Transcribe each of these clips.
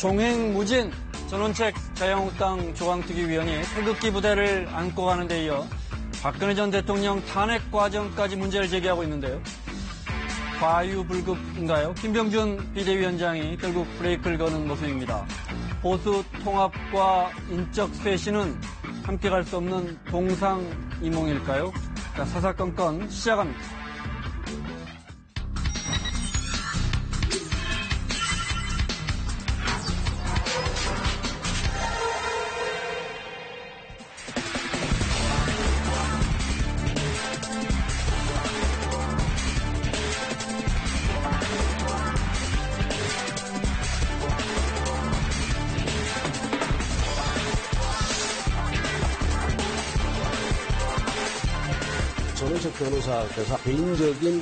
종횡무진 전원책 자유한국당 조광특위 위원이 태극기 부대를 안고 가는 데 이어 박근혜 전 대통령 탄핵 과정까지 문제를 제기하고 있는데요. 과유불급인가요? 김병준 비대위원장이 결국 브레이크를 거는 모습입니다. 보수 통합과 인적 쇄신은 함께 갈 수 없는 동상이몽일까요? 자, 사사건건 시작합니다. 전원책 변호사께서 개인적인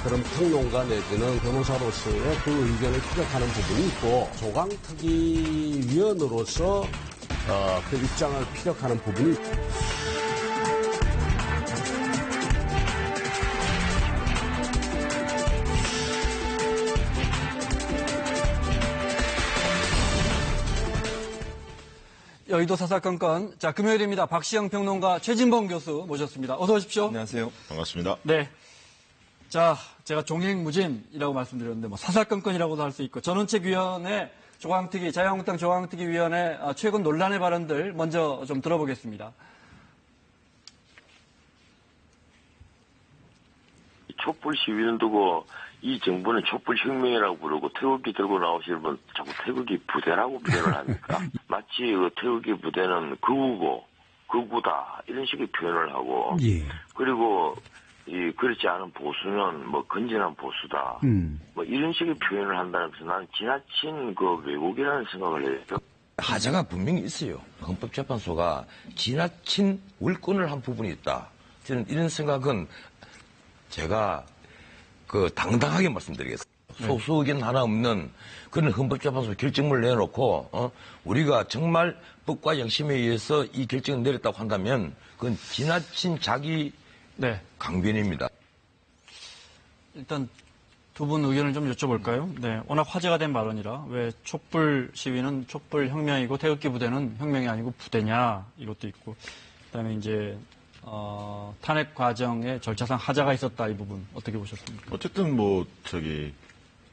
그런 평론가 내지는 변호사로서의 그 의견을 피력하는 부분이 있고 조광특위 위원으로서 그 입장을 피력하는 부분이 있고. 여의도 사사건건. 자, 금요일입니다. 박시영 평론가, 최진봉 교수 모셨습니다. 어서 오십시오. 안녕하세요. 반갑습니다. 네. 자, 제가 종횡무진이라고 말씀드렸는데, 사사건건이라고도 할 수 있고, 전원책위원회 조광특위, 자유한국당 조광특위위원회 최근 논란의 발언들 먼저 좀 들어보겠습니다. 촛불 시위는 두고 이 정부는 촛불 혁명이라고 부르고 태극기 들고 나오시는 분 자꾸 태극기 부대라고 표현을 합니까? 마치 그 태극기 부대는 극우다 이런 식의 표현을 하고 그리고 그렇지 않은 보수는 뭐 건전한 보수다 뭐 이런 식의 표현을 한다면서 나는 지나친 그 왜곡이라는 생각을 해요. 하자가 분명히 있어요. 헌법재판소가 지나친 월권을 한 부분이 있다. 저는 이런 생각은 제가 당당하게 말씀드리겠습니다. 소수 의견 하나 없는 그런 헌법재판소 결정문을 내놓고 우리가 정말 법과 양심에 의해서 이 결정을 내렸다고 한다면 그건 지나친 자기 강변입니다. 일단 두 분 의견을 좀 여쭤볼까요? 네, 워낙 화제가 된 발언이라 왜 촛불 시위는 촛불 혁명이고 태극기 부대는 혁명이 아니고 부대냐 이것도 있고 그다음에 이제 탄핵 과정에 절차상 하자가 있었다 이 부분 어떻게 보셨습니까? 어쨌든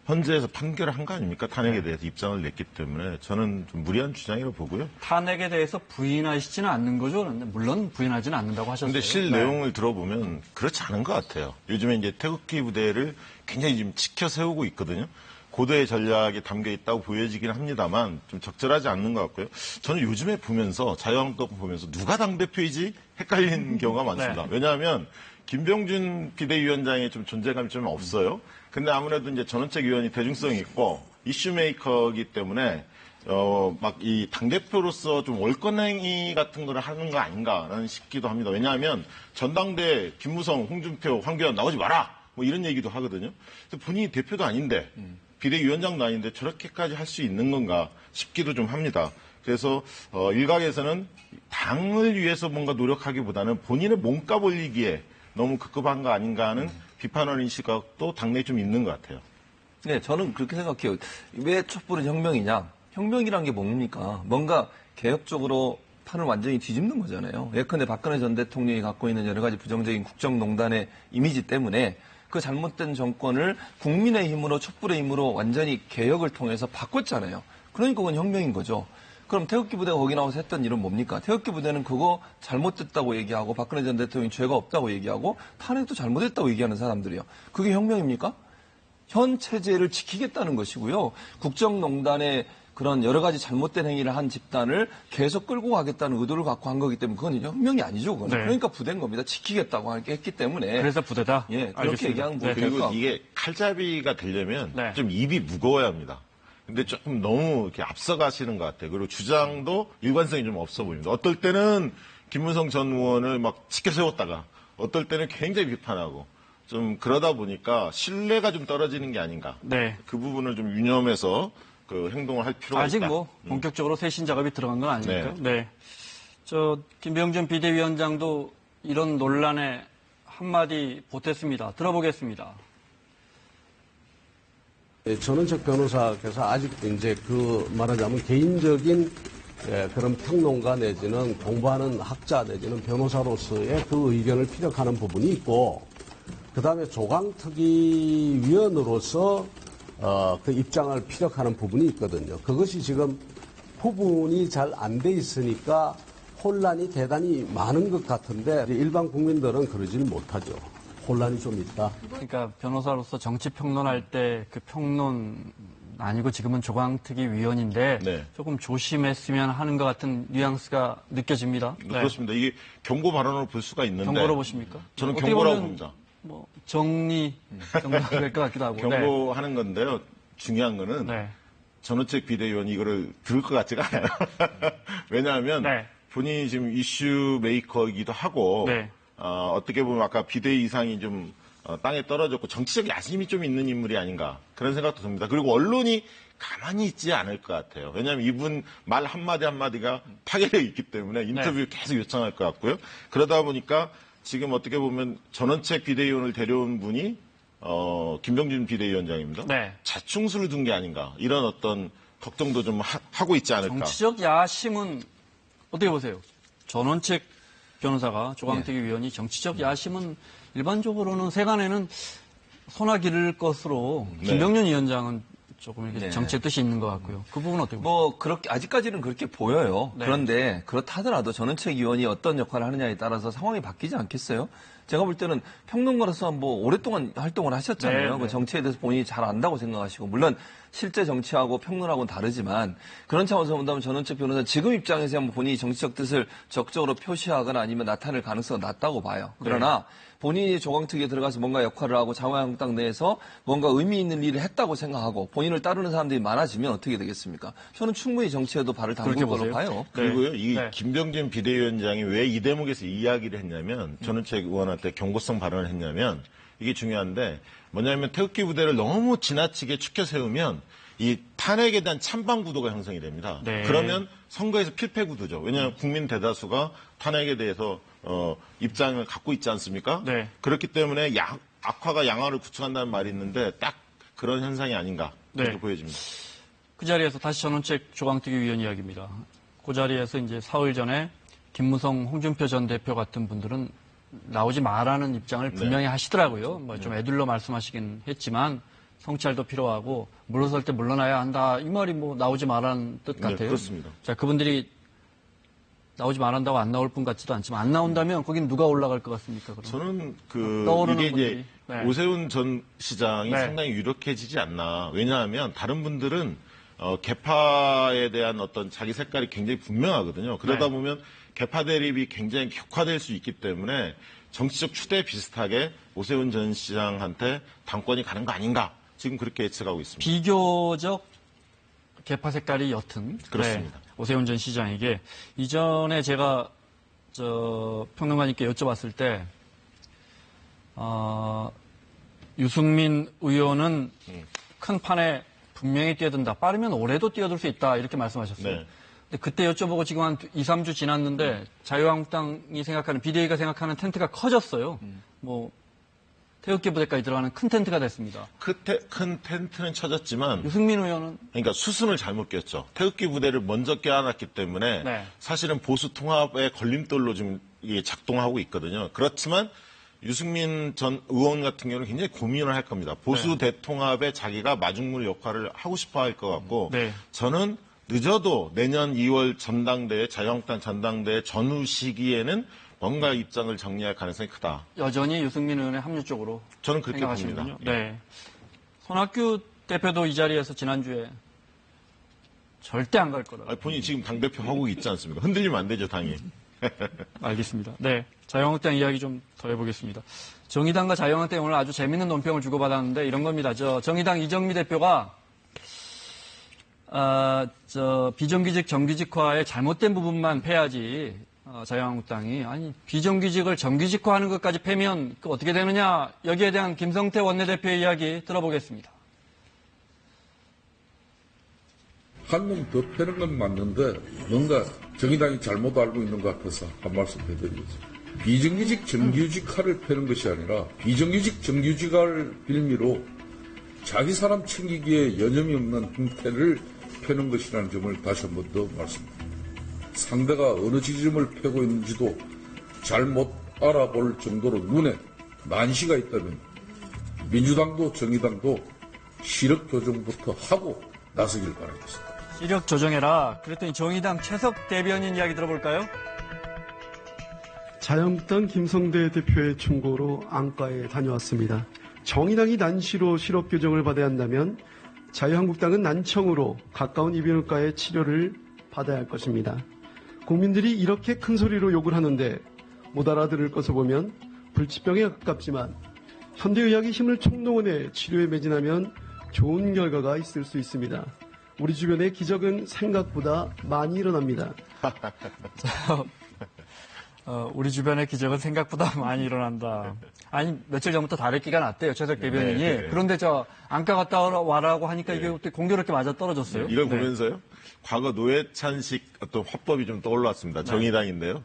헌재에서 판결을 한 거 아닙니까? 탄핵에 대해서 입장을 냈기 때문에 저는 좀 무리한 주장이라고 보고요. 탄핵에 대해서 부인하시지는 않는 거죠? 그런데 물론 부인하지는 않는다고 하셨어요. 근데 실 내용을 들어보면 그렇지 않은 것 같아요. 요즘에 이제 태극기 부대를 굉장히 지금 지켜 세우고 있거든요. 고도의 전략이 담겨 있다고 보여지긴 합니다만 좀 적절하지 않는 것 같고요. 저는 요즘에 보면서 자유한국당 보면서 누가 당대표이지 헷갈리는 경우가 많습니다. 왜냐하면 김병준 비대위원장의 좀 존재감이 좀 없어요. 근데 아무래도 이제 전원책 위원이 대중성이 있고 이슈메이커이기 때문에 이 당대표로서 좀 월권행위 같은 거를 하는 거 아닌가라는 싶기도 합니다. 왜냐하면 전당대 김무성, 홍준표, 황교안 나오지 마라 뭐 이런 얘기도 하거든요. 본인이 대표도 아닌데 비대위원장도 아닌데 저렇게까지 할 수 있는 건가 싶기도 좀 합니다. 그래서 일각에서는 당을 위해서 뭔가 노력하기보다는 본인의 몸값 올리기에 너무 급급한 거 아닌가 하는 비판하는 시각도 당내에 좀 있는 것 같아요. 네, 저는 그렇게 생각해요. 왜 촛불은 혁명이냐? 혁명이란 게 뭡니까? 뭔가 개혁적으로 판을 완전히 뒤집는 거잖아요. 예컨대 박근혜 전 대통령이 갖고 있는 여러 가지 부정적인 국정농단의 이미지 때문에 그 잘못된 정권을 국민의 힘으로 촛불의 힘으로 완전히 개혁을 통해서 바꿨잖아요. 그러니까 그건 혁명인 거죠. 그럼 태극기 부대가 거기 나와서 했던 일은 뭡니까? 태극기 부대는 그거 잘못됐다고 얘기하고 박근혜 전 대통령이 죄가 없다고 얘기하고 탄핵도 잘못했다고 얘기하는 사람들이에요. 그게 혁명입니까? 현 체제를 지키겠다는 것이고요. 국정농단의 그런 여러 가지 잘못된 행위를 한 집단을 계속 끌고 가겠다는 의도를 갖고 한 거기 때문에 그건 혁명이 아니죠. 그건. 그러니까 부대인 겁니다. 지키겠다고 했기 때문에. 그래서 부대다? 예, 그렇게 알겠습니다. 얘기하는 부대가. 그리고 이게 칼잡이가 되려면 좀 입이 무거워야 합니다. 근데 조금 너무 이렇게 앞서가시는 것 같아요. 그리고 주장도 일관성이 좀 없어 보입니다. 어떨 때는 김무성 전 의원을 막 지켜 세웠다가 어떨 때는 굉장히 비판하고 좀 그러다 보니까 신뢰가 좀 떨어지는 게 아닌가. 그 부분을 좀 유념해서 그 행동을 할 필요가 아직 있다. 본격적으로 쇄신 작업이 들어간 건 아니니까요. 네. 김병준 비대위원장도 이런 논란에 한마디 보탰습니다. 들어보겠습니다. 전원책 변호사께서 아직도 이제 말하자면 개인적인 그런 평론가 내지는 공부하는 학자 내지는 변호사로서의 그 의견을 피력하는 부분이 있고, 그 다음에 조강특위위원으로서 그 입장을 피력하는 부분이 있거든요. 그것이 지금 구분이 잘 안 돼 있으니까 혼란이 대단히 많은 것 같은데 일반 국민들은 그러지는 못하죠. 혼란이 좀 있다. 그러니까 변호사로서 정치 평론할 때 그 평론 아니고 지금은 조강특위 위원인데 네. 조금 조심했으면 하는 것 같은 뉘앙스가 느껴집니다. 네. 그렇습니다. 이게 경고 발언으로 볼 수가 있는데 경고로 보십니까? 저는 어떻게 경고라고 보면 봅니다. 뭐 정리 정도가 될 것 같기도 하고. 경고하는 건데요. 중요한 거는 네. 전원책 비대위원이 이거를 들을 것 같지가 않아요. 왜냐하면 네. 본인이 지금 이슈 메이커이기도 하고 네. 어떻게 보면 아까 비대위 이상이 좀 땅에 떨어졌고 정치적 야심이 좀 있는 인물이 아닌가 그런 생각도 듭니다. 그리고 언론이 가만히 있지 않을 것 같아요. 왜냐하면 이분 말 한마디 한마디가 파괴력이 있기 때문에 인터뷰 계속 요청할 것 같고요. 그러다 보니까 지금 어떻게 보면 전원책 비대위원을 데려온 분이 김병준 비대위원장입니다. 네. 자충수를 둔 게 아닌가 이런 어떤 걱정도 좀 하고 있지 않을까. 정치적 야심은 어떻게 보세요? 전원책 변호사가 조강특위 네. 위원이 정치적 야심은 일반적으로는 세간에는 소나 기를 것으로 네. 김병준 위원장은 조금 이렇게 네. 정치의 뜻이 있는 것 같고요. 그 부분은 어떻게 보세요? 뭐 그렇게 아직까지는 그렇게 보여요. 네. 그런데 그렇다 하더라도 전원책 위원이 어떤 역할을 하느냐에 따라서 상황이 바뀌지 않겠어요? 제가 볼 때는 평론가로서 뭐 오랫동안 활동을 하셨잖아요. 네, 그 네. 정치에 대해서 본인이 잘 안다고 생각하시고 물론 실제 정치하고 평론하고는 다르지만 그런 차원에서 본다면 전원책 변호사 지금 입장에서 한번 본인이 정치적 뜻을 적극적으로 표시하거나 아니면 나타낼 가능성은 낮다고 봐요. 그러나 본인이 조강특위에 들어가서 뭔가 역할을 하고 자유한국당 내에서 뭔가 의미 있는 일을 했다고 생각하고 본인을 따르는 사람들이 많아지면 어떻게 되겠습니까? 저는 충분히 정치에도 발을 담글 그렇게 거로 보세요? 봐요. 그리고요, 이 네. 김병준 비대위원장이 왜 이 대목에서 이야기를 했냐면, 전원책 의원한테 경고성 발언을 했냐면, 이게 중요한데, 뭐냐면 태극기 부대를 너무 지나치게 추켜 세우면, 이 탄핵에 대한 찬반 구도가 형성이 됩니다. 네. 그러면 선거에서 필패 구도죠. 왜냐하면 국민 대다수가 탄핵에 대해서 입장을 갖고 있지 않습니까? 네. 그렇기 때문에 악화가 양화를 구축한다는 말이 있는데, 딱 그런 현상이 아닌가, 그렇게 네. 보여집니다. 그 자리에서 다시 전원책 조강특위 위원 이야기입니다. 그 자리에서 이제 사흘 전에 김무성, 홍준표 전 대표 같은 분들은 나오지 마라는 입장을 분명히 하시더라고요. 뭐 좀 애둘러 말씀하시긴 했지만 성찰도 필요하고 물러설 때 물러나야 한다. 이 말이 뭐 나오지 마라는 뜻 같아요. 네, 그렇습니다. 자, 그분들이 나오지 말한다고 안 나올 분 같지도 않지만 안 나온다면 거긴 누가 올라갈 것 같습니까? 그럼? 저는 떠오르는 이게 이제 분들이. 네. 오세훈 전 시장이 네. 상당히 유력해지지 않나. 왜냐하면 다른 분들은 개파에 대한 어떤 자기 색깔이 굉장히 분명하거든요. 그러다 네. 보면 개파 대립이 굉장히 격화될 수 있기 때문에 정치적 추대 비슷하게 오세훈 전 시장한테 당권이 가는 거 아닌가. 지금 그렇게 예측하고 있습니다. 비교적 개파 색깔이 옅은 그렇습니다. 네, 오세훈 전 시장에게 이전에 제가 평론가님께 여쭤봤을 때 유승민 의원은 큰 판에 분명히 뛰어든다. 빠르면 올해도 뛰어들 수 있다. 이렇게 말씀하셨어요. 네. 근데 그때 여쭤보고 지금 한 2, 3주 지났는데 자유한국당이 생각하는 비대위가 생각하는 텐트가 커졌어요. 뭐 태극기 부대까지 들어가는 큰 텐트가 됐습니다. 큰 텐트는 쳐졌지만 유승민 의원은 그러니까 수순을 잘못 꼈죠. 태극기 부대를 먼저 껴안았기 때문에 네. 사실은 보수 통합의 걸림돌로 지금 이게 작동하고 있거든요. 그렇지만 유승민 전 의원 같은 경우는 굉장히 고민을 할 겁니다. 보수 대통합에 자기가 마중물 역할을 하고 싶어 할 것 같고 네. 저는 늦어도 내년 2월 전당대회 자유한국당 전당대회 전후 시기에는 뭔가 입장을 정리할 가능성이 크다. 여전히 유승민 의원의 합류 쪽으로 저는 그렇게 봅니다. 생각하시는군요. 네. 손학규 대표도 이 자리에서 지난주에 절대 안 갈 거다. 아니, 본인이 지금 당대표 하고 있지 않습니까? 흔들리면 안 되죠, 당이. 알겠습니다. 네. 자유한국당 이야기 좀 더 해보겠습니다. 정의당과 자유한국당이 오늘 아주 재밌는 논평을 주고받았는데 이런 겁니다. 정의당 이정미 대표가 비정규직 정규직화의 잘못된 부분만 패야지 자유한국당이 아니 비정규직을 정규직화하는 것까지 패면 그 어떻게 되느냐 여기에 대한 김성태 원내대표의 이야기 들어보겠습니다. 한 놈 더 패는 건 맞는데 뭔가 정의당이 잘못 알고 있는 것 같아서 한 말씀 해드리겠습니다. 비정규직 정규직화를 패는 것이 아니라 비정규직 정규직화를 빌미로 자기 사람 챙기기에 여념이 없는 행태를 펴는 것이라는 점을 다시 한 번 더 말씀드립니다. 상대가 어느 지점을 펴고 있는지도 잘못 알아볼 정도로 눈에 난시가 있다면 민주당도 정의당도 시력 교정부터 하고 나서길 바라겠습니다. 시력 조정해라. 그랬더니 정의당 최석 대변인 이야기 들어볼까요? 자유한국당 김성대 대표의 충고로 안과에 다녀왔습니다. 정의당이 난시로 시력 교정을 받아야 한다면 자유한국당은 난청으로 가까운 이비인후과의 치료를 받아야 할 것입니다. 국민들이 이렇게 큰 소리로 욕을 하는데 못 알아들을 것을 보면 불치병에 가깝지만 현대의학의 힘을 총동원해 치료에 매진하면 좋은 결과가 있을 수 있습니다. 우리 주변의 기적은 생각보다 많이 일어납니다. 우리 주변의 기적은 생각보다 많이 일어난다. 아니, 며칠 전부터 다래끼가 났대요, 최석 대변인이. 네. 그런데 안과 갔다 와라고 하니까 이게 어떻게 공교롭게 맞아 떨어졌어요. 이걸 보면서요. 과거 노회찬식 어떤 화법이 좀 떠올랐습니다. 정의당인데요.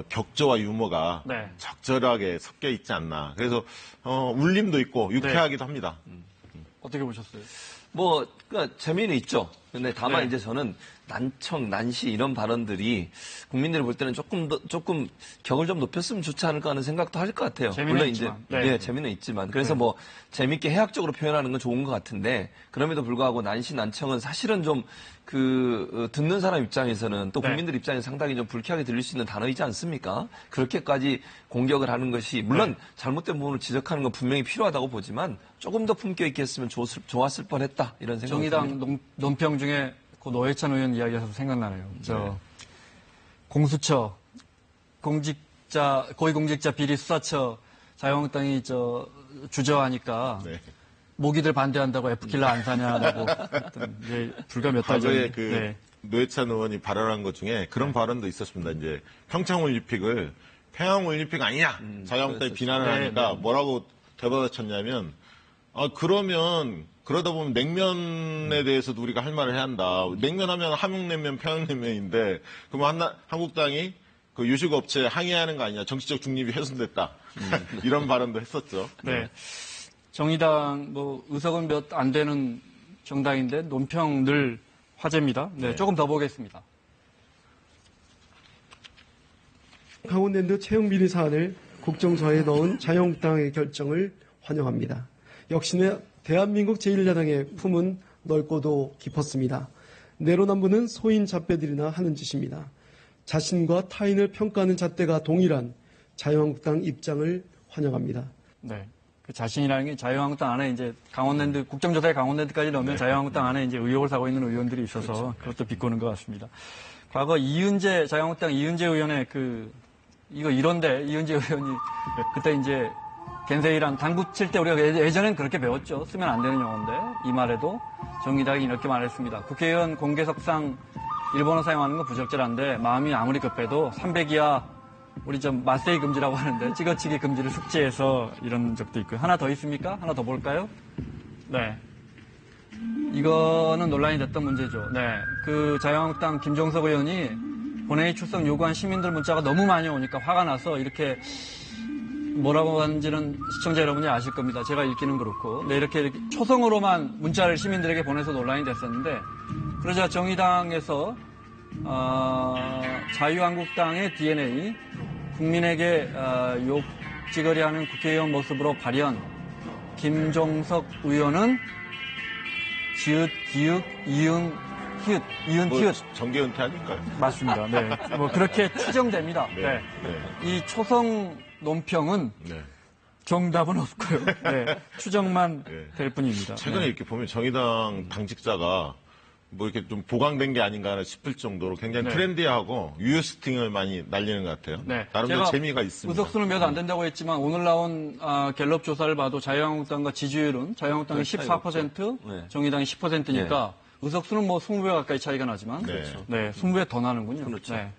격조와 유머가 네. 적절하게 섞여 있지 않나. 그래서 울림도 있고 유쾌하기도 합니다. 어떻게 보셨어요? 그러니까 재미는 있죠. 근데 다만 네. 이제 저는 난청, 난시 이런 발언들이 국민들이 볼 때는 조금 격을 좀 높였으면 좋지 않을까 하는 생각도 할 것 같아요. 재미는 물론 있지만. 이제 네. 재미는 있지만 그래서 재밌게 해학적으로 표현하는 건 좋은 것 같은데 그럼에도 불구하고 난시, 난청은 사실은 좀 듣는 사람 입장에서는 또 네. 국민들 입장에서 상당히 좀 불쾌하게 들릴 수 있는 단어이지 않습니까? 그렇게까지 공격을 하는 것이 물론 네. 잘못된 부분을 지적하는 건 분명히 필요하다고 보지만 조금 더 품격 있게 했으면 좋았을 뻔했다 이런 생각이 듭니다. 정의당 논평 중에 그 노회찬 의원 이야기해서 생각나네요. 공수처, 고위공직자 비리 수사처 자유한국당이 주저하니까 네. 모기들 반대한다고 F킬러 안 사냐라고 이제 불과 몇 달 전에 과거에 노회찬 의원이 발언한 것 중에 그런 발언도 있었습니다. 이제 평창올림픽을 평양올림픽 아니냐 자유한국당이 비난을 하니까 뭐라고 되받아쳤냐면 그러다 보면 냉면에 대해서도 우리가 할 말을 해야 한다. 냉면 하면 함흥냉면, 평양냉면인데 그러면 한국당이 그 유식업체 항의하는 거 아니냐. 정치적 중립이 훼손됐다. 이런 발언도 했었죠. 네. 정의당 의석은 몇 안 되는 정당인데 논평 늘 화제입니다. 네, 조금 더 보겠습니다. 강원랜드 채용 비리 사안을 국정조사에 넣은 자유한국당의 결정을 환영합니다. 역시나 대한민국 제1야당의 품은 넓고도 깊었습니다. 내로남불은 소인 잡배들이나 하는 짓입니다. 자신과 타인을 평가하는 잣대가 동일한 자유한국당 입장을 환영합니다. 네. 그 자신이라는 게 자유한국당 안에 이제 강원랜드, 국정조사에 강원랜드까지 넣으면 자유한국당 안에 이제 의혹을 사고 있는 의원들이 있어서 그것도 비꼬는 것 같습니다. 과거 자유한국당 이은재 의원의 이거 이런데 이은재 의원이 그때 이제 겐세이란 당구 칠 때 우리가 예전엔 그렇게 배웠죠. 쓰면 안 되는 용어인데 이 말에도 정의당이 이렇게 말했습니다. 국회의원 공개석상 일본어 사용하는 건 부적절한데 마음이 아무리 급해도 300 이하 우리 마세이 금지라고 하는데 찍어치기 금지를 숙지해서 이런 적도 있고요. 하나 더 있습니까? 하나 더 볼까요? 네. 이거는 논란이 됐던 문제죠. 네. 자유한국당 김종석 의원이 본회의 출석 요구한 시민들 문자가 너무 많이 오니까 화가 나서 이렇게 뭐라고 하는지는 시청자 여러분이 아실 겁니다. 제가 읽기는 그렇고. 네, 이렇게 초성으로만 문자를 시민들에게 보내서 논란이 됐었는데, 그러자 정의당에서, 자유한국당의 DNA, 국민에게, 욕지거리 하는 국회의원 모습으로 발현, 김종석 의원은 지읒, 기읒, 이응, 히읗, 이은, 히읗. 정계 은퇴 아닐까요? 맞습니다. 네. 그렇게 추정됩니다. 네. 이 초성 논평은 정답은 없고요. 네. 추정만 될 뿐입니다. 최근에 이렇게 보면 정의당 당직자가 이렇게 좀 보강된 게 아닌가 싶을 정도로 굉장히 트렌디하고 유효스팅을 많이 날리는 것 같아요. 네. 나름대로 재미가 있습니다. 의석수는 몇 안 된다고 했지만 오늘 나온 갤럽 조사를 봐도 자유한국당과 지지율은 자유한국당이 14%, 정의당이 10%니까 의석수는 20배 가까이 차이가 나지만 네, 20배 더 나는군요. 그렇죠. 네.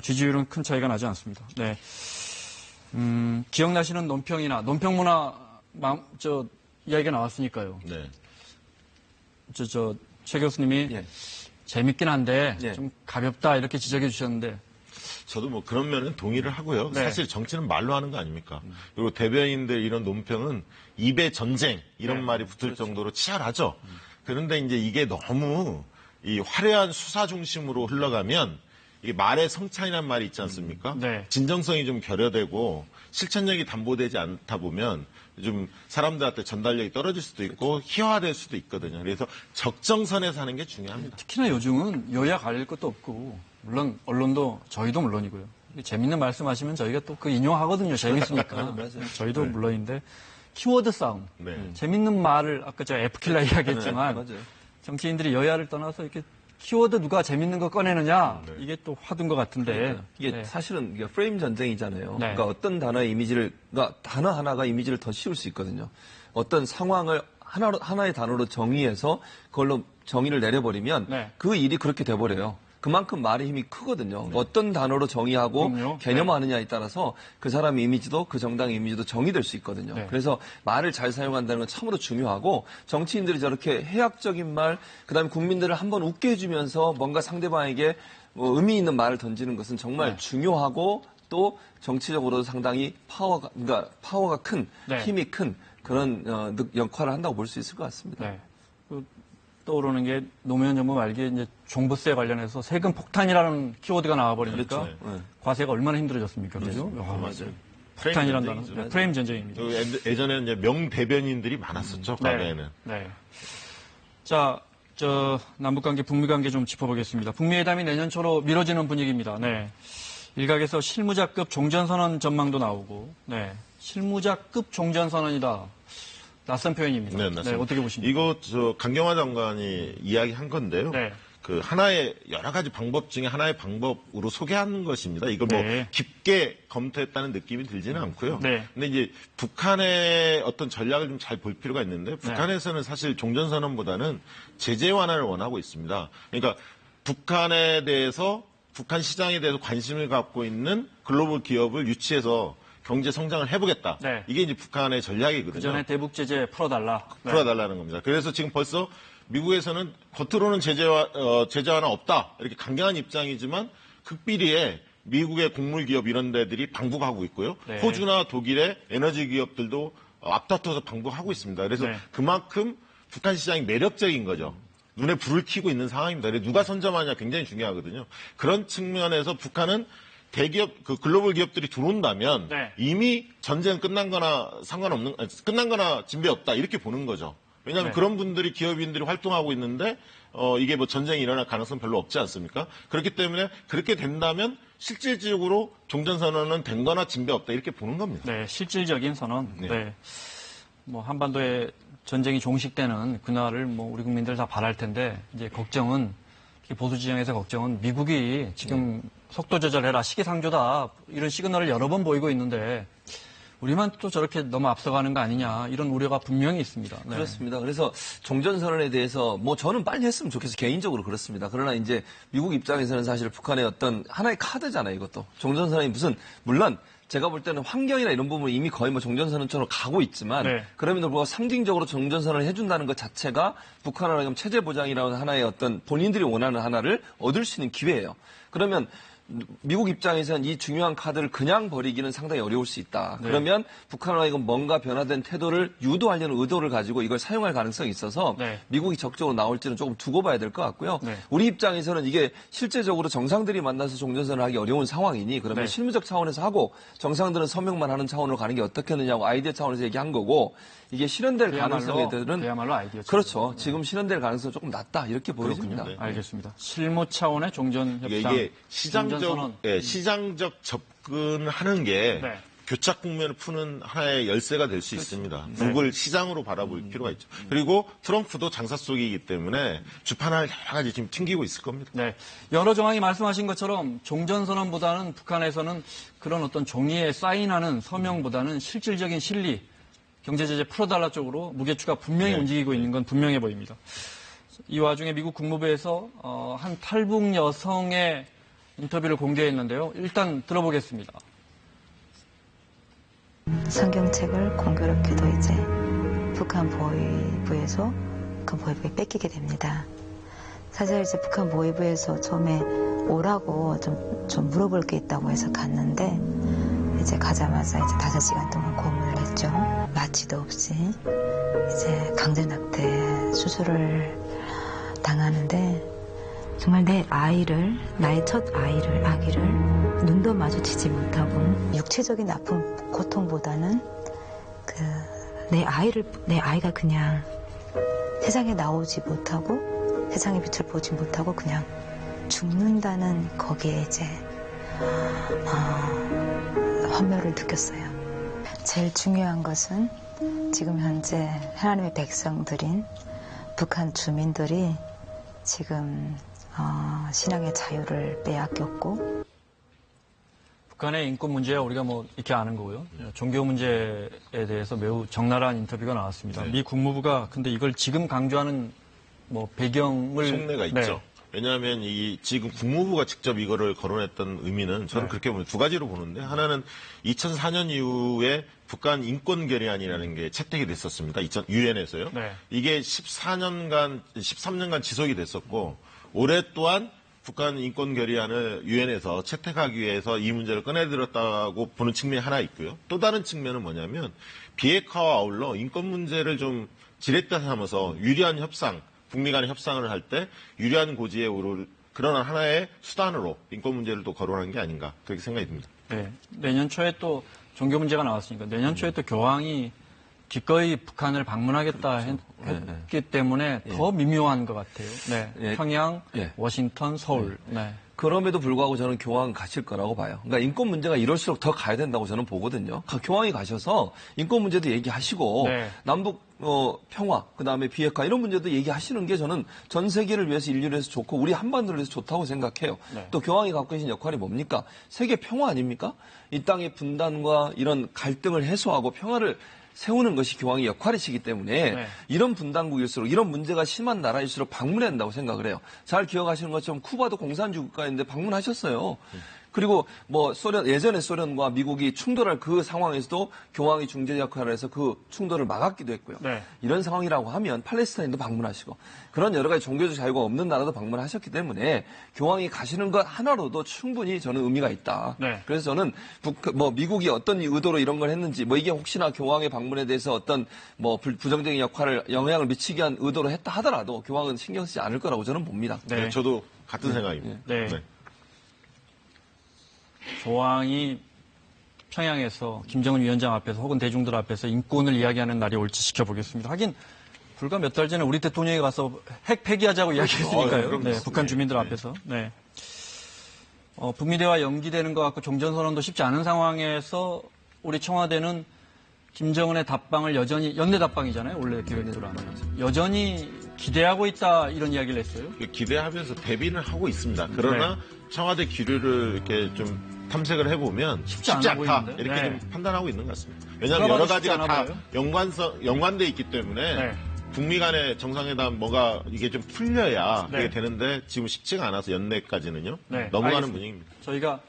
지지율은 큰 차이가 나지 않습니다. 네. 기억나시는 논평이나 논평 문화 이야기가 나왔으니까요. 네. 최 교수님이 재밌긴 한데 좀 가볍다 이렇게 지적해 주셨는데 저도 뭐 그런 면은 동의를 하고요. 네. 사실 정치는 말로 하는 거 아닙니까? 그리고 대변인들 이런 논평은 입에 전쟁 이런 네. 말이 붙을 정도로 치열하죠. 그런데 이제 이게 너무 이 화려한 수사 중심으로 흘러가면 이게 말의 성찬이라는 말이 있지 않습니까? 네. 진정성이 좀 결여되고 실천력이 담보되지 않다 보면 좀 사람들한테 전달력이 떨어질 수도 있고 희화화될 수도 있거든요. 그래서 적정선에서 하는 게 중요합니다. 특히나 요즘은 여야 가릴 것도 없고 물론 언론도 저희도 물론이고요. 재밌는 말씀하시면 저희가 또 그 인용하거든요. 재밌으니까. 맞아요. 저희도 물론인데 키워드 싸움. 네. 재밌는 말을 아까 제가 F킬라 이야기했지만 맞아요. 정치인들이 여야를 떠나서 이렇게 키워드 누가 재밌는 거 꺼내느냐 이게 또 화두인 것 같은데 이게 네. 사실은 이게 프레임 전쟁이잖아요. 네. 그러니까 어떤 단어의 이미지를, 그러니까 단어 하나가 이미지를 더 씌울 수 있거든요. 어떤 상황을 하나의 단어로 정의해서 그걸로 정의를 내려버리면 네. 그 일이 그렇게 돼버려요. 그만큼 말의 힘이 크거든요. 어떤 단어로 정의하고 그럼요. 개념화하느냐에 따라서 그 사람의 이미지도 그 정당의 이미지도 정의될 수 있거든요. 네. 그래서 말을 잘 사용한다는 건 참으로 중요하고 정치인들이 저렇게 해학적인 말, 그다음에 국민들을 한번 웃게 해주면서 뭔가 상대방에게 뭐 의미 있는 말을 던지는 것은 정말 네. 중요하고 또 정치적으로도 상당히 파워가 큰, 네. 힘이 큰 그런 역할을 한다고 볼 수 있을 것 같습니다. 네. 그 떠오르는 게 노무현 정부 말기에 이제 종부세 관련해서 세금 폭탄이라는 키워드가 나와버리니까 그렇죠. 네. 과세가 얼마나 힘들어졌습니까? 그죠? 맞아요. 폭탄이라는 단어. 전쟁이죠. 네, 프레임 전쟁입니다. 예전에는 이제 명대변인들이 많았었죠, 과거에는. 네. 자, 남북관계, 북미관계 좀 짚어보겠습니다. 북미회담이 내년 초로 미뤄지는 분위기입니다. 네. 일각에서 실무자급 종전선언 전망도 나오고, 네. 실무자급 종전선언이다. 낯선 표현입니다. 네, 맞습니다. 어떻게 보십니까? 이거 강경화 장관이 이야기한 건데요. 네. 그 하나의 여러 가지 방법 중에 하나의 방법으로 소개한 것입니다. 이걸 뭐 네. 깊게 검토했다는 느낌이 들지는 않고요. 네. 근데 이제 북한의 어떤 전략을 좀 잘 볼 필요가 있는데 북한에서는 사실 종전선언보다는 제재 완화를 원하고 있습니다. 그러니까 북한에 대해서 북한 시장에 대해서 관심을 갖고 있는 글로벌 기업을 유치해서 경제 성장을 해보겠다. 네. 이게 이제 북한의 전략이거든요. 그 전에 대북 제재 풀어달라. 네. 풀어달라는 겁니다. 그래서 지금 벌써 미국에서는 겉으로는 제재 완화 없다 이렇게 강경한 입장이지만 극비리에 미국의 곡물 기업 이런 데들이 방북하고 있고요. 네. 호주나 독일의 에너지 기업들도 앞다퉈서 방북하고 있습니다. 그래서 네. 그만큼 북한 시장이 매력적인 거죠. 눈에 불을 켜고 있는 상황입니다. 그래서 누가 선점하냐 굉장히 중요하거든요. 그런 측면에서 북한은 대기업, 그 글로벌 기업들이 들어온다면 네. 이미 전쟁 끝난 거나 끝난 거나 진배 없다 이렇게 보는 거죠. 왜냐하면 네. 그런 분들이 기업인들이 활동하고 있는데 이게 뭐 전쟁이 일어날 가능성 별로 없지 않습니까? 그렇기 때문에 그렇게 된다면 실질적으로 종전선언은 된 거나 진배 없다 이렇게 보는 겁니다. 네, 실질적인 선언. 네. 네. 뭐 한반도에 전쟁이 종식되는 그날을 뭐 우리 국민들 다 바랄 텐데 이제 걱정은 특히 보수 지형에서 걱정은 미국이 지금 속도 조절해라 시기상조다 이런 시그널을 여러 번 보이고 있는데 우리만 또 저렇게 너무 앞서가는 거 아니냐 이런 우려가 분명히 있습니다. 네. 그렇습니다. 그래서 종전선언에 대해서 뭐 저는 빨리 했으면 좋겠어요. 개인적으로 그렇습니다. 그러나 이제 미국 입장에서는 사실 북한의 어떤 하나의 카드잖아요. 이것도 종전선언이 무슨 물론 제가 볼 때는 환경이나 이런 부분은 이미 거의 뭐 종전선언처럼 가고 있지만 네. 그럼에도 불구하고 상징적으로 종전선언을 해준다는 것 자체가 북한을 하여금 체제 보장이라는 하나의 어떤 본인들이 원하는 하나를 얻을 수 있는 기회예요. 그러면 미국 입장에서는 이 중요한 카드를 그냥 버리기는 상당히 어려울 수 있다. 네. 그러면 북한으로 하여금 뭔가 변화된 태도를 유도하려는 의도를 가지고 이걸 사용할 가능성이 있어서 네. 미국이 적극적으로 나올지는 조금 두고 봐야 될 것 같고요. 네. 우리 입장에서는 이게 실제적으로 정상들이 만나서 종전선언을 하기 어려운 상황이니 그러면 네. 실무적 차원에서 하고 정상들은 서명만 하는 차원으로 가는 게 어떻겠느냐고 아이디어 차원에서 얘기한 거고 이게 실현될 가능성에 대해서는 그야말로 아이디어죠. 그렇죠. 지금 실현될 가능성은 조금 낮다 이렇게 보여집니다. 네. 알겠습니다. 실무 차원의 종전 협상. 이게 종전선언. 시장적 접근하는 게 네. 교착 국면을 푸는 하나의 열쇠가 될 수 있습니다. 네. 북을 시장으로 바라볼 필요가 있죠. 그리고 트럼프도 장사 속이기 때문에 주판을 여러 가지 지금 튕기고 있을 겁니다. 네. 여러 정황이 말씀하신 것처럼 종전선언보다는 북한에서는 그런 어떤 종이에 사인하는 서명보다는 실질적인 실리, 경제제재 풀어달라 쪽으로 무게추가 분명히 네. 움직이고 있는 건 분명해 보입니다. 이 와중에 미국 국무부에서 한 탈북 여성의 인터뷰를 공개했는데요. 일단 들어보겠습니다. 성경책을 공교롭게도 이제 북한 보위부에서 그 보위부에 뺏기게 됩니다. 사실 이제 북한 보위부에서 처음에 오라고 좀 물어볼 게 있다고 해서 갔는데 이제 가자마자 이제 5시간 동안 고문을 했죠. 마취도 없이 이제 강제 낙태 수술을 당하는데 정말 내 아이를, 나의 첫 아기를 눈도 마주치지 못하고 육체적인 아픔, 고통보다는 내 아이가 그냥 세상에 나오지 못하고 세상의 빛을 보지 못하고 그냥 죽는다는 거기에 이제 환멸을 느꼈어요. 제일 중요한 것은 지금 현재 하나님의 백성들인 북한 주민들이 지금 신앙의 자유를 빼앗겼고 북한의 인권 문제야 우리가 뭐 이렇게 아는 거고요. 종교 문제에 대해서 매우 적나라한 인터뷰가 나왔습니다. 네. 미 국무부가 근데 이걸 지금 강조하는 뭐 배경을 속내가 네. 있죠. 왜냐하면 지금 국무부가 직접 이거를 거론했던 의미는 저는 네. 그렇게 보면 두 가지로 보는데 하나는 2004년 이후에 북한 인권 결의안이라는 게 채택이 됐었습니다. 유엔에서요. 네. 이게 13년간 지속이 됐었고 올해 또한 북한 인권 결의안을 유엔에서 채택하기 위해서 이 문제를 꺼내들었다고 보는 측면이 하나 있고요. 또 다른 측면은 뭐냐면 비핵화와 아울러 인권 문제를 좀 지렛대 삼아서 유리한 협상, 북미 간의 협상을 할 때 유리한 고지에 오를 그런 하나의 수단으로 인권 문제를 또 거론한 게 아닌가 그렇게 생각이 듭니다. 네. 내년 초에 또 종교 문제가 나왔으니까 내년 초에 또 교황이 기꺼이 북한을 방문하겠다 했기 때문에 더 미묘한 것 같아요. 네. 예. 평양, 예. 워싱턴, 서울. 네. 그럼에도 불구하고 저는 교황 가실 거라고 봐요. 그러니까 인권 문제가 이럴수록 더 가야 된다고 저는 보거든요. 교황이 가셔서 인권 문제도 얘기하시고 네. 남북 평화, 그다음에 비핵화 이런 문제도 얘기하시는 게 저는 전 세계를 위해서 인류를 위해서 좋고 우리 한반도를 위해서 좋다고 생각해요. 네. 또 교황이 갖고 계신 역할이 뭡니까? 세계 평화 아닙니까? 이 땅의 분단과 이런 갈등을 해소하고 평화를 세우는 것이 교황의 역할이시기 때문에 네. 이런 분단국일수록 이런 문제가 심한 나라일수록 방문해야 한다고 생각을 해요. 잘 기억하시는 것처럼 쿠바도 공산주의 국가인데 방문하셨어요. 그리고 뭐 예전에 소련과 미국이 충돌할 그 상황에서도 교황이 중재 역할을 해서 그 충돌을 막았기도 했고요. 네. 이런 상황이라고 하면 팔레스타인도 방문하시고 그런 여러 가지 종교적 자유가 없는 나라도 방문하셨기 때문에 교황이 가시는 것 하나로도 충분히 저는 의미가 있다. 네. 그래서 저는 미국이 어떤 의도로 이런 걸 했는지 이게 혹시나 교황의 방문에 대해서 어떤 부정적인 영향을 미치게 한 의도로 했다 하더라도 교황은 신경 쓰지 않을 거라고 저는 봅니다. 네. 저도 같은 생각입니다. 네. 교황이 평양에서 김정은 위원장 앞에서 혹은 대중들 앞에서 인권을 이야기하는 날이 올지 지켜보겠습니다. 하긴 불과 몇 달 전에 우리 대통령이 가서 핵 폐기하자고 이야기했으니까요. 그럼요. 네, 북한 주민들 앞에서. 네. 북미 대화 연기되는 것 같고 종전선언도 쉽지 않은 상황에서 우리 청와대는 김정은의 답방을 여전히 연내 답방이잖아요. 원래 계획대로 하면 여전히 기대하고 있다 이런 이야기를 했어요. 기대하면서 대비는 하고 있습니다. 그러나 청와대 기류를 이렇게 좀 탐색을 해보면 쉽지 않다 보이는데? 이렇게 네. 좀 판단하고 있는 것 같습니다. 왜냐하면 여러 가지가 다 연관돼 있기 때문에 네. 북미 간의 정상회담 뭐가 이게 좀 풀려야 네. 그게 되는데 지금 쉽지가 않아서 연내까지는요. 네, 넘어가는 알겠습니다. 분위기입니다. 저희가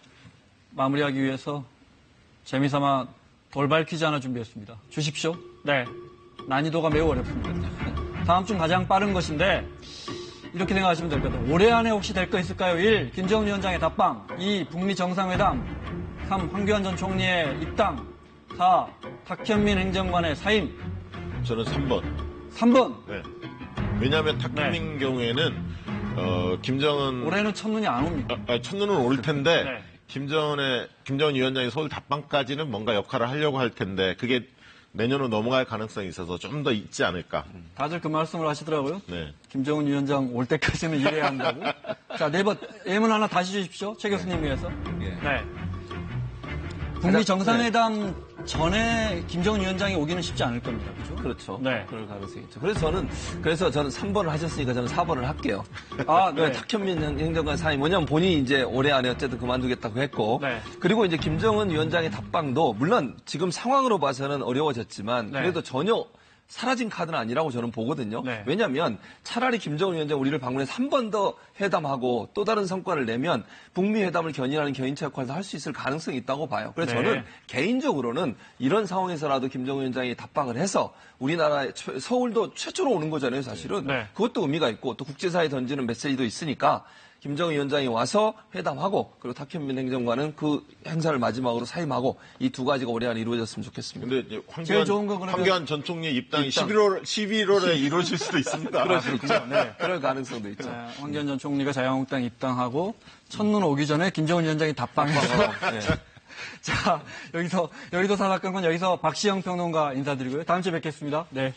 마무리하기 위해서 재미삼아 돌발 퀴즈 하나 준비했습니다. 주십시오. 네. 난이도가 매우 어렵습니다. 다음 중 가장 빠른 것인데 이렇게 생각하시면 될 것 같아요. 올해 안에 혹시 될 거 있을까요? 1. 김정은 위원장의 답방 2. 북미 정상회담 3. 황교안 전 총리의 입당 4. 탁현민 행정관의 사임 저는 3번. 3번. 네. 왜냐하면 탁현민 경우에는 김정은 올해는 첫눈이 안 옵니다. 첫눈은 올 텐데 네. 김정은 위원장이 서울 답방까지는 뭔가 역할을 하려고 할 텐데 그게 내년으로 넘어갈 가능성이 있어서 좀 더 있지 않을까. 다들 그 말씀을 하시더라고요. 네. 김정은 위원장 올 때까지는 일해야 한다고. 자, 4번. 예문 하나 다시 주십시오. 최 교수님 위해서. 네. 북미 정상회담 전에 김정은 위원장이 오기는 쉽지 않을 겁니다. 그죠? 그렇죠. 네. 그럴 가능성이 있죠. 그래서 저는 3번을 하셨으니까 저는 4번을 할게요. 아, 네. 탁현민 행정관 사임, 뭐냐면 본인이 이제 올해 안에 어쨌든 그만두겠다고 했고, 네. 그리고 이제 김정은 위원장의 답방도 물론 지금 상황으로 봐서는 어려워졌지만 네. 그래도 전혀 사라진 카드는 아니라고 저는 보거든요. 네. 왜냐하면 차라리 김정은 위원장 우리를 방문해서 한 번 더 회담하고 또 다른 성과를 내면 북미 회담을 견인하는 견인차 역할도 할 수 있을 가능성이 있다고 봐요. 그래서 네. 저는 개인적으로는 이런 상황에서라도 김정은 위원장이 답방을 해서 우리나라에 서울도 최초로 오는 거잖아요, 사실은. 네. 그것도 의미가 있고 또 국제사회에 던지는 메시지도 있으니까 김정은 위원장이 와서 회담하고 그리고 탁현민 행정관은 그 행사를 마지막으로 사임하고 이 두 가지가 올해 안에 이루어졌으면 좋겠습니다. 근데 이제 제일 좋은 건 그러면 황교안 전 총리의 입당이 입당. 11월에 이루어질 수도 있습니다. 그렇군요. 네. 그럴 가능성도 있죠. 황교안 전 총리가 자유한국당 입당하고 첫눈 오기 전에 김정은 위원장이 답방해서 네. 자 여기서 사사건건 여기서 박시영 평론가 인사드리고요. 다음 주에 뵙겠습니다. 네.